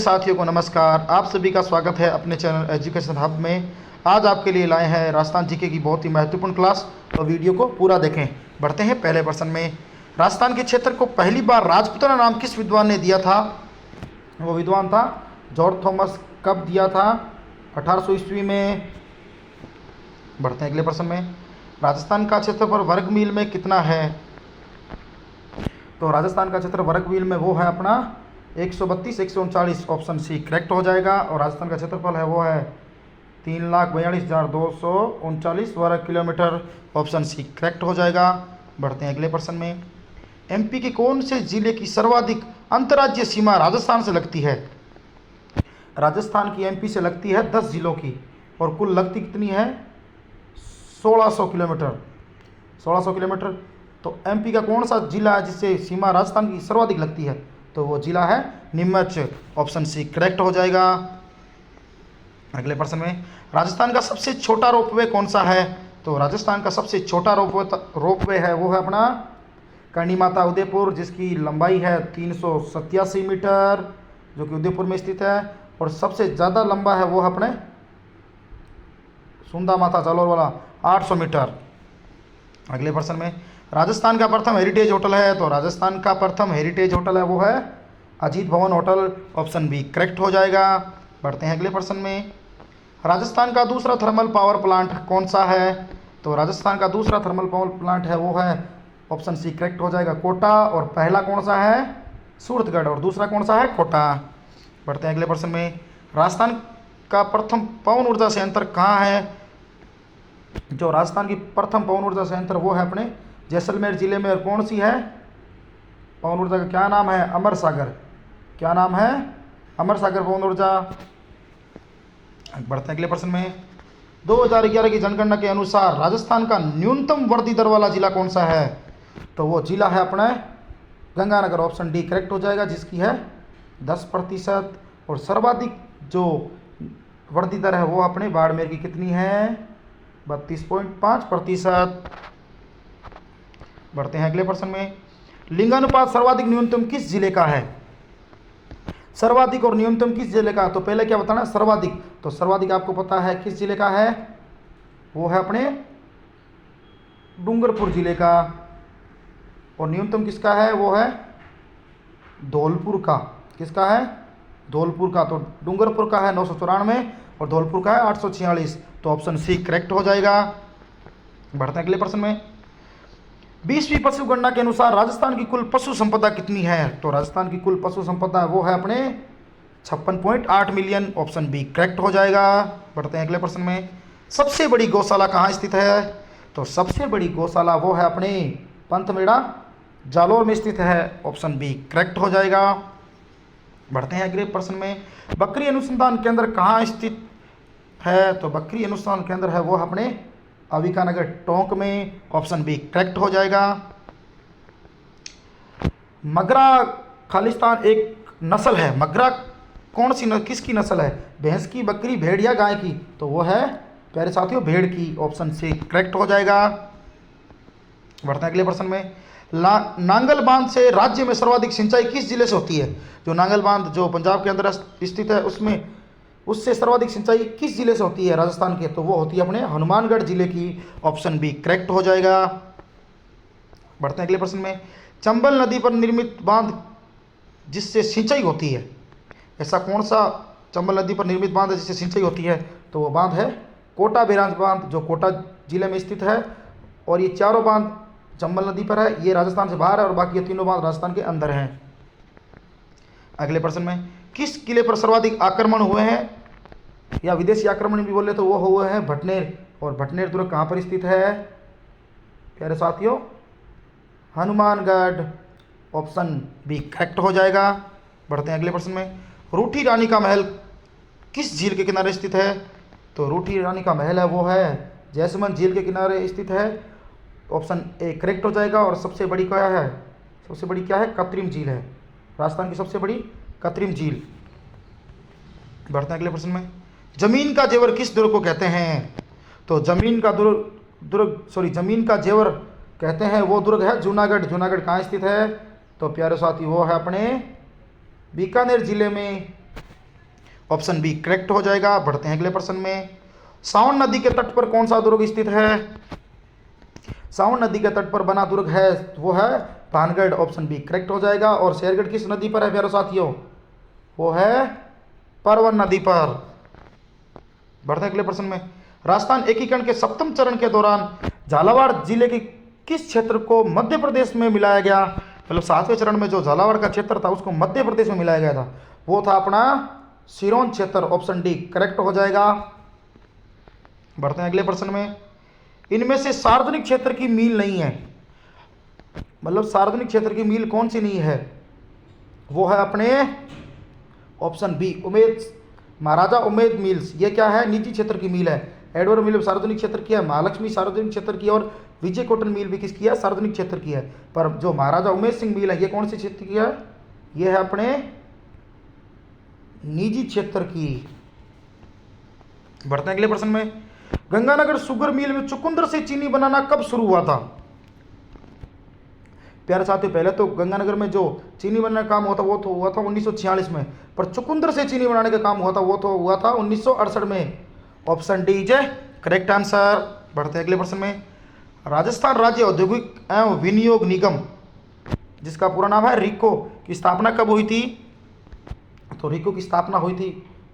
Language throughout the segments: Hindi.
साथियों को नमस्कार। आप सभी का स्वागत है अपने चैनल एजुकेशन हब में। आज आपके लिए लाए हैं राजस्थान जीके की बहुत ही महत्वपूर्ण क्लास। तो वीडियो को पूरा देखें। बढ़ते हैं पहले प्रश्न में। राजस्थान के क्षेत्र को पहली बार राजपुताना नाम किस विद्वान ने दिया था? वो विद्वान था जॉर्ज थॉमस। कब दिया था? 1800 ईस्वी में। बढ़ते हैं अगले प्रश्न में। राजस्थान का क्षेत्रफल वर्ग मील में कितना है? तो राजस्थान का क्षेत्र वर्ग मील में वो है अपना 132 139। ऑप्शन सी करेक्ट हो जाएगा। और राजस्थान का क्षेत्रफल है वो है 3,42,239 वर्ग किलोमीटर। ऑप्शन सी करेक्ट हो जाएगा। बढ़ते हैं अगले प्रश्न में। एमपी के कौन से जिले की सर्वाधिक अंतर्राज्यीय सीमा राजस्थान से लगती है? राजस्थान की एमपी से लगती है 10 जिलों की, और कुल लगती कितनी है? 1600 किलोमीटर। 1600 किलोमीटर। तो एमपी का कौन सा जिला है जिससे सीमा राजस्थान की सर्वाधिक लगती है? तो वो जिला है नीमच। ऑप्शन सी करेक्ट हो जाएगा। अगले प्रश्न में। राजस्थान का सबसे छोटा रोपवे कौन सा है? तो राजस्थान का सबसे छोटा रोपवे है वो है अपना करणी माता उदयपुर, जिसकी लंबाई है 387 मीटर, जो कि उदयपुर में स्थित है। और सबसे ज़्यादा लंबा है वो है अपने सुंदा माता जालोर वाला 800 मीटर। अगले प्रश्न में। राजस्थान का प्रथम हेरिटेज होटल है? तो राजस्थान का प्रथम हेरिटेज होटल है वो है अजीत भवन होटल। ऑप्शन बी करेक्ट हो जाएगा। बढ़ते हैं अगले प्रश्न में। राजस्थान का दूसरा थर्मल पावर प्लांट कौन सा है? तो राजस्थान का दूसरा थर्मल पावर प्लांट है वो है ऑप्शन सी करेक्ट हो जाएगा कोटा। और पहला कौन सा है? सूरतगढ़। और दूसरा कौन सा है? कोटा। बढ़ते हैं अगले प्रश्न में। राजस्थान का प्रथम पवन ऊर्जा संयंत्र कहाँ है? जो राजस्थान की प्रथम पवन ऊर्जा संयंत्र वो है अपने जैसलमेर जिले में। और कौन सी है पवन ऊर्जा का क्या नाम है? अमर सागर। क्या नाम है? अमर सागर पवन ऊर्जा। बढ़ते हैं अगले प्रश्न में। 2011 की जनगणना के अनुसार राजस्थान का न्यूनतम वृद्धि दर वाला जिला कौन सा है? तो वो जिला है अपना गंगानगर। ऑप्शन डी करेक्ट हो जाएगा, जिसकी है 10%। और सर्वाधिक जो वृद्धि दर है वो अपने बाड़मेर की कितनी है? 32.5%। बढ़ते हैं अगले प्रश्न में। लिंगानुपात सर्वाधिक न्यूनतम किस जिले का है? सर्वाधिक और न्यूनतम किस जिले का? तो पहले क्या बताना? सर्वाधिक। तो सर्वाधिक आपको पता है किस जिले का है? वो है अपने डूंगरपुर जिले का। और न्यूनतम किसका है? वो है धौलपुर का। किसका है? धौलपुर का। तो डूंगरपुर का है 994 और धौलपुर का है 846। तो ऑप्शन सी करेक्ट हो जाएगा। बढ़ते हैं अगले प्रश्न में। 20वीं पशु गणना के अनुसार राजस्थान की कुल पशु संपदा कितनी है? तो राजस्थान की कुल पशु संपदा वो है अपने 56.8 मिलियन। ऑप्शन बी करेक्ट हो जाएगा। बढ़ते हैं अगले प्रश्न में। सबसे बड़ी गौशाला कहाँ स्थित है? तो सबसे बड़ी गौशाला वो है अपने पंथमेड़ा जालोर में स्थित है। ऑप्शन बी करेक्ट हो जाएगा। बढ़ते हैं अगले प्रश्न में। बकरी अनुसंधान केंद्र कहाँ स्थित है? तो बकरी अनुसंधान केंद्र है वो अपने अविकानगर टोंक में। ऑप्शन बी करेक्ट हो जाएगा। मगरा खालिस्तान एक नस्ल है। मगरा कौन सी किसकी नस्ल है? भैंस की, बकरी, भेड़ या गाय की? तो वो है प्यारे साथियों भेड़ की। ऑप्शन सी करेक्ट हो जाएगा। बढ़ते हैं अगले प्रश्न में। नांगल बांध से राज्य में सर्वाधिक सिंचाई किस जिले से होती है? जो नांगल बांध जो पंजाब के अंदर स्थित है उससे सर्वाधिक सिंचाई किस जिले से होती है राजस्थान के? तो वो होती है अपने हनुमानगढ़ जिले की। ऑप्शन बी करेक्ट हो जाएगा। बढ़ते हैं अगले प्रश्न में। चंबल नदी पर निर्मित बांध जिससे सिंचाई होती है, ऐसा कौन सा चंबल नदी पर निर्मित बांध है जिससे सिंचाई होती है? तो वो बांध है कोटा बैराज बांध, जो कोटा जिले में स्थित है। और ये चारों बांध चंबल नदी पर है, ये राजस्थान से बाहर है, और बाकी ये तीनों बांध राजस्थान के अंदर हैं। अगले प्रश्न में। किस किले पर सर्वाधिक आक्रमण हुए हैं, या विदेशी आक्रमण भी बोले तो वो हुए हैं भटनेर। और भटनेर दुर्ग कहाँ पर स्थित है प्यारे साथियों? हनुमानगढ़। ऑप्शन बी करेक्ट हो जाएगा। बढ़ते हैं अगले प्रश्न में। रूठी रानी का महल किस झील के किनारे स्थित है? तो रूठी रानी का महल है वो है जैसमंद झील के किनारे स्थित है। ऑप्शन ए करेक्ट हो जाएगा। और सबसे बड़ी क्या है? सबसे बड़ी क्या है? कृत्रिम झील है। राजस्थान की सबसे बड़ी कृत्रिम झील। बढ़ते हैं अगले प्रश्न में। जमीन का जेवर किस दुर्ग को कहते हैं? तो जमीन का जमीन का जेवर कहते हैं वो दुर्ग है जूनागढ़। जूनागढ़ कहाँ स्थित है? तो प्यारे साथी वो है अपने बीकानेर जिले में। ऑप्शन बी करेक्ट हो जाएगा। बढ़ते हैं अगले प्रश्न में। सावन नदी के तट पर कौन सा दुर्ग स्थित है? सावन नदी के तट पर बना दुर्ग है वो है भानगढ़, ऑप्शन बी करेक्ट हो जाएगा। और शेरगढ़ किस नदी पर है प्यारे साथियों? वो है परवन नदी पर। बढ़ते हैं अगले प्रश्न में। राजस्थान एकीकरण के सप्तम चरण के दौरान झालावाड़ जिले के किस क्षेत्र को मध्य प्रदेश में मिलाया गया? मतलब सातवें चरण में जो झालावाड़ का क्षेत्र था उसको मध्य प्रदेश में मिलाया गया था, वो था अपना सिरोंज क्षेत्र, ऑप्शन डी करेक्ट हो जाएगा। बढ़ते हैं अगले प्रश्न में। इनमें से सार्वजनिक क्षेत्र की मील नहीं है, मतलब सार्वजनिक क्षेत्र की मील कौन सी नहीं है? वो है अपने ऑप्शन बी उमेद, महाराजा उमेद मिल्स। ये क्या है? निजी क्षेत्र की मील है। एडवर्ड मिल सार्वजनिक क्षेत्र की है, महालक्ष्मी सार्वजनिक क्षेत्र की है, और विजय कॉटन मिल भी किसकी है? सार्वजनिक क्षेत्र की है। पर जो महाराजा उमेद सिंह मिल है ये कौन सी क्षेत्र की है? ये है अपने निजी क्षेत्र की। बढ़ते हैं अगले प्रश्न में। गंगानगर शुगर मिल में चुकंदर से चीनी बनाना कब शुरू हुआ था? प्यारे साथियों, पहले तो गंगानगर में जो चीनी बनाने का काम हुआ था वो तो हुआ था 1946 में, पर चुकंदर से चीनी बनाने का काम हुआ था वो तो हुआ था 1968 में। Option D is correct answer. बढ़ते हैं अगले प्रश्न में। राजस्थान राज्य औद्योगिक एवं विनियोग निगम, जिसका पूरा नाम है रिको, की स्थापना कब हुई थी? तो रिको की स्थापना हुई थी,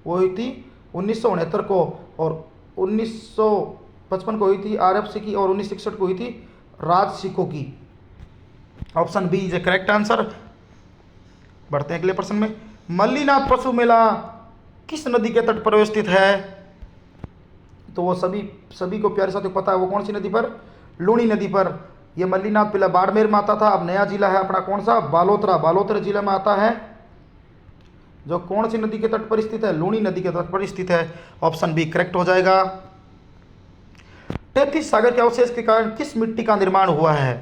वो हुई थी 1969 को, और 1955 को हुई थी आरएफसी की, और 1961 को हुई थी राजसिको की। Option B is a correct answer. बढ़ते हैं अगले प्रश्न में। मल्लीनाथ पशु मेला किस नदी के तट पर अवस्थित है? तो वो सभी को प्यारे साथियों पता है, वो कौन सी नदी पर? लूणी नदी पर। ये मल्लीनाथ पहले बाड़मेर में आता था, अब नया जिला है अपना कौन सा? बालोतरा। बालोतरा जिला में आता है, जो कौन सी नदी के तट पर स्थित है? लूणी नदी के तट पर स्थित है। ऑप्शन बी करेक्ट हो जाएगा। टेथिस सागर के अवशेष के कारण किस मिट्टी का निर्माण हुआ है?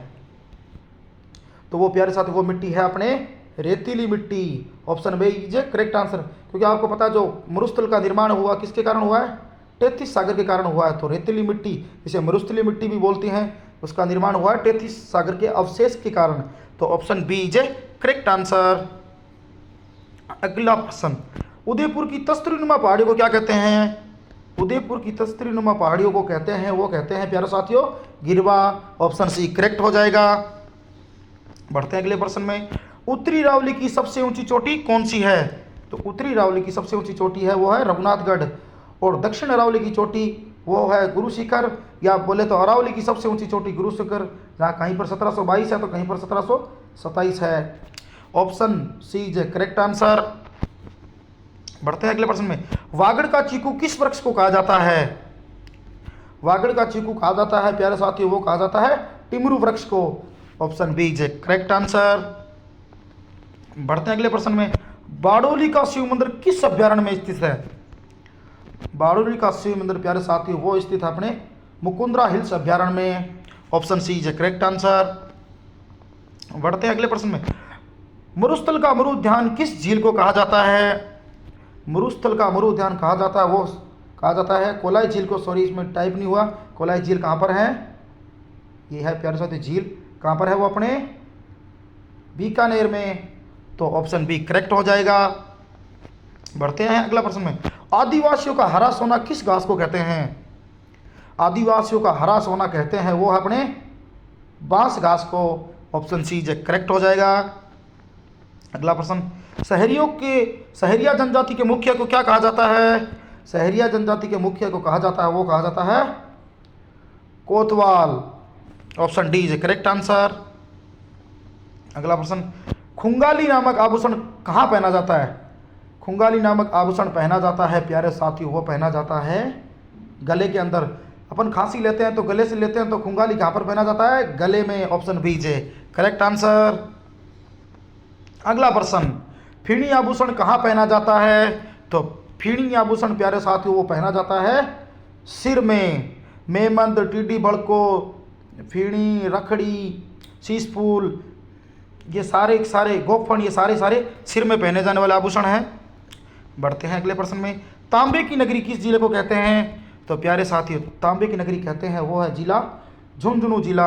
तो वो प्यारे साथ वो मिट्टी है अपने रेतीली मिट्टी। Option B is correct answer. क्योंकि आपको पता है जो मरुस्थल का निर्माण हुआ किसके कारण हुआ है? टेथिस सागर के कारण हुआ है। तो रेतीली मिट्टी, इसे मरुस्थलीय मिट्टी भी बोलती हैं, उसका निर्माण हुआ है टेथिस सागर के अवशेष के कारण। तो option B is correct answer. अगला प्रश्न। उदयपुर की तस्तरीनुमा पहाड़ियों को क्या कहते हैं? उदयपुर की तस्तरीनुमा पहाड़ियों को कहते हैं, वो कहते हैं प्यारे साथियों गिरवा। ऑप्शन सी करेक्ट हो जाएगा। बढ़ते हैं अगले प्रश्न में। उत्तरी रावली की सबसे ऊंची चोटी कौन सी है? तो उत्तरी रावली की सबसे ऊंची चोटी है वो है रघुनाथगढ़, और दक्षिण अरावली की चोटी वो है गुरु शिखर, या बोले तो अरावली की सबसे ऊंची चोटी गुरु शिखर, जहाँ कहीं पर 1722 है तो कहीं पर 1727 है। Option C is correct answer. बढ़ते हैं अगले प्रश्न में। वागड़ का चीकू किस वृक्ष को कहा जाता है? वागड़ का चीकू कहा जाता है प्यारे साथियों, वो कहा जाता है टिमरू वृक्ष को। Option B is correct answer. बढ़ते हैं अगले प्रश्न में। बारडोली का शिव मंदिर किस अभ्यारण्य में स्थित है? बारडोली का शिव मंदिर प्यारे साथियों वो स्थित है अपने मुकुंदरा हिल्स अभ्यारण्य में। Option C is correct answer. बढ़ते हैं अगले प्रश्न में। मरुस्थल का मरु उद्यान किस झील को कहा जाता है? मरुस्थल का मरु उद्यान कहा जाता है वो कहा जाता है कोलाई झील को। सॉरी इसमें टाइप नहीं हुआ। कोलाई झील कहाँ पर है? ये है प्यारे साथियों झील, कहाँ पर है वो? अपने बीकानेर में। तो ऑप्शन बी करेक्ट हो जाएगा। बढ़ते हैं अगला प्रश्न में। आदिवासियों का हरा सोना किस घास को कहते हैं? आदिवासियों का हरा सोना कहते हैं वो अपने बांस घास को। ऑप्शन सी करेक्ट हो जाएगा। अगला प्रश्न। सहरिया जनजाति के मुखिया को क्या कहा जाता है? सहरिया जनजाति के मुखिया को कहा जाता है वो कहा जाता है कोतवाल। Option D is correct answer. अगला प्रश्न। खुंगाली नामक आभूषण कहाँ पहना जाता है? खुंगाली नामक आभूषण पहना जाता है प्यारे साथियों वो पहना जाता है गले के अंदर। अपन खांसी लेते हैं तो गले से लेते हैं, तो खुंगाली कहाँ पर पहना जाता है? गले में। Option B is correct answer. अगला प्रश्न। फीणी आभूषण कहाँ पहना जाता है? तो फीणी आभूषण प्यारे साथियों वो पहना जाता है सिर में। मेमंद, टीडी बड़को, फीणी, रखड़ी, शीशफूल, ये सारे गोफन, ये सारे सिर में पहने जाने वाले आभूषण हैं। बढ़ते हैं अगले प्रश्न में। तांबे की नगरी किस जिले को कहते हैं? तो प्यारे साथियों तांबे की नगरी कहते हैं वो है जिला झुंझुनू जिला।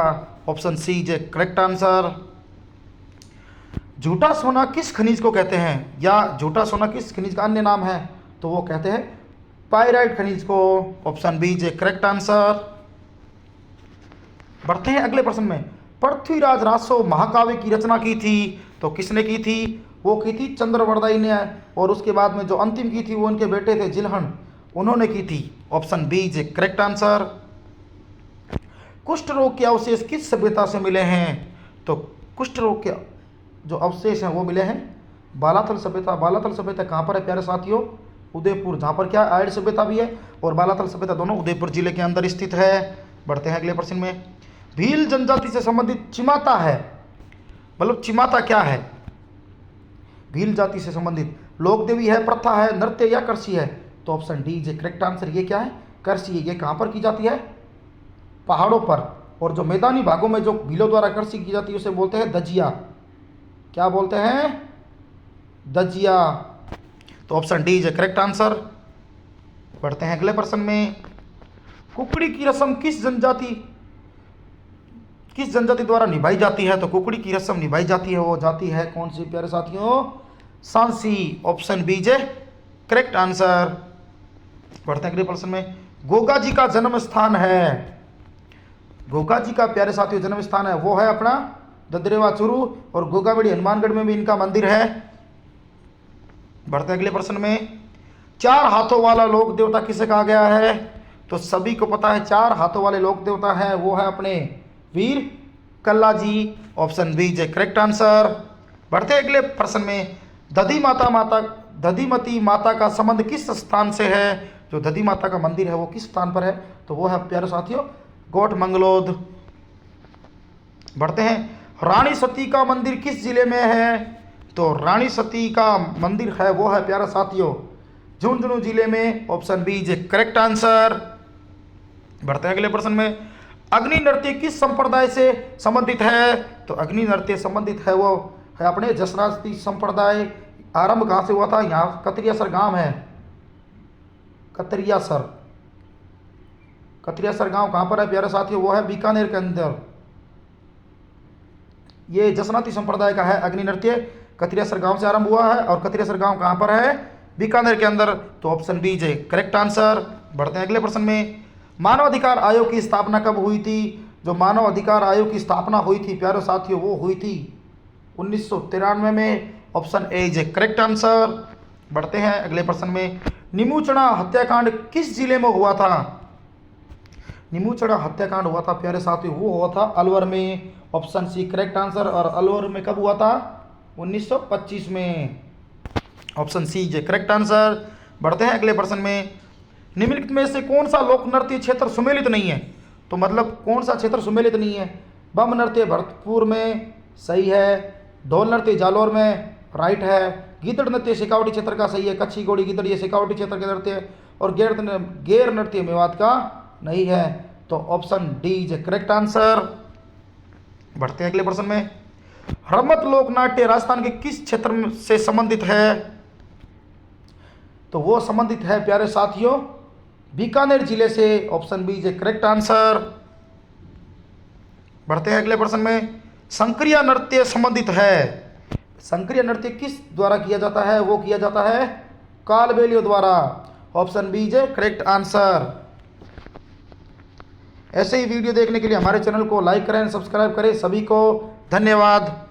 Option C is correct answer. झूठा सोना किस खनिज को कहते हैं? या झूठा सोना किस खनिज का अन्य नाम है? तो वो कहते हैं पाइराइट खनिज को। Option B is a correct answer. बढ़ते हैं अगले प्रश्न में। पृथ्वीराज रासो महाकाव्य की रचना की थी तो किसने की थी? वो की थी चंद्रवरदाई ने, और उसके बाद में जो अंतिम की थी वो उनके बेटे थे जिलहन, उन्होंने की थी। Option B is a correct answer. कुष्ठ रोग के अवशेष किस सभ्यता से मिले हैं? तो कुष्ठ रोग के जो अवशेष हैं वो मिले हैं बालाथल सभ्यता। बालाथल सभ्यता कहाँ पर है प्यारे साथियों? उदयपुर, जहाँ पर क्या आर्य सभ्यता भी है और बालाथल सभ्यता दोनों उदयपुर जिले के अंदर स्थित है। बढ़ते हैं अगले प्रश्न में। भील जनजाति से संबंधित चिमाता है, मतलब चिमाता क्या है? भील जाति से संबंधित लोक देवी है, प्रथा है, नृत्य या कृषि है? तो option D is correct answer. ये क्या है? कृषि। ये कहाँ पर की जाती है? पहाड़ों पर। और जो मैदानी भागों में जो भीलों द्वारा कृषि की जाती है उसे बोलते हैं दजिया। क्या बोलते हैं? दजिया। तो option D is correct answer. बढ़ते हैं अगले प्रश्न में। कुकड़ी की रस्म किस जनजाति द्वारा निभाई जाती है? तो कुकड़ी की रस्म निभाई जाती है, वो जाति है कौन सी प्यारे साथियों? Sansi. Option B is correct answer. बढ़ते हैं अगले प्रश्न में। गोगा जी का जन्म स्थान है, गोगा जी का प्यारे साथियों जन्म स्थान है वो है अपना ददरेवा चूरू, और गोगाबेड़ी हनुमानगढ़ में भी इनका मंदिर है। बढ़ते अगले प्रश्न में। 4 हाथों वाला लोक देवता किसे कहा गया है? तो सभी को पता है 4 हाथों वाले लोक देवता है वो है अपने Veer Kalla ji. Option B is correct answer. बढ़ते अगले प्रश्न में। दधिमती माता का संबंध किस स्थान से है? जो दधी माता का मंदिर है वो किस स्थान पर है? तो वो है प्यारे साथियों गोठ मंगलोद। बढ़ते हैं। रानी सती का मंदिर किस जिले में है? तो रानी सती का मंदिर है वो है प्यारे साथियों झुंझुनू जिले में। Option B is correct answer. बढ़ते हैं अगले प्रश्न में। अग्नि नृत्य किस संप्रदाय से संबंधित है? तो अग्नि नृत्य संबंधित है वो है अपने जसराती संप्रदाय। आरंभ कहाँ से हुआ था? यहाँ कतरियासर गांव है, कतरियासर गांव कहाँ पर है प्यारे साथियों? वो है बीकानेर के अंदर। ये जसनाती संप्रदाय का है अग्नि नृत्य। कतरियासर गांव से आरंभ हुआ है और कतरियासर गांव कहाँ पर है? बीकानेर के अंदर। तो option B is correct answer. बढ़ते हैं अगले प्रश्न में। मानव अधिकार आयोग की स्थापना कब हुई थी? जो मानव अधिकार आयोग की स्थापना हुई थी प्यारे साथियों वो हुई थी 1993 में। Option A is correct answer. बढ़ते हैं अगले प्रश्न में। निमुचड़ा हत्याकांड किस जिले में हुआ था? निमुचड़ा हत्याकांड हुआ था प्यारे साथियों वो हुआ था अलवर में। Option C correct answer. और अलवर में कब हुआ था? 1925 में। Option C is correct answer. बढ़ते हैं अगले प्रश्न में। निम्नलिखित में से कौन सा लोक नृत्य क्षेत्र सुमेलित नहीं है? तो मतलब कौन सा क्षेत्र सुमेलित नहीं है? बम नृत्य भरतपुर में, सही है। ढोल नृत्य जालौर में, राइट है। गीदड़ नृत्य शेखावटी क्षेत्र का, सही है। कच्छी घोड़ी गिदड़ ये शेखावटी क्षेत्र के नृत्य। और गेर नृत्य मेवात का नहीं है। तो option D is correct answer. बढ़ते हैं अगले प्रश्न में। रमत लोक नाट्य राजस्थान के किस क्षेत्र से संबंधित है? तो वो संबंधित है प्यारे साथियों बीकानेर जिले से। Option B is correct answer. बढ़ते हैं अगले प्रश्न में। संक्रिया नृत्य संबंधित है, संक्रिय नृत्य किस द्वारा किया जाता है? वो किया जाता है कालबेलियों द्वारा। Option B is correct answer. ऐसे ही वीडियो देखने के लिए हमारे चैनल को लाइक करें, सब्सक्राइब करें। सभी को धन्यवाद।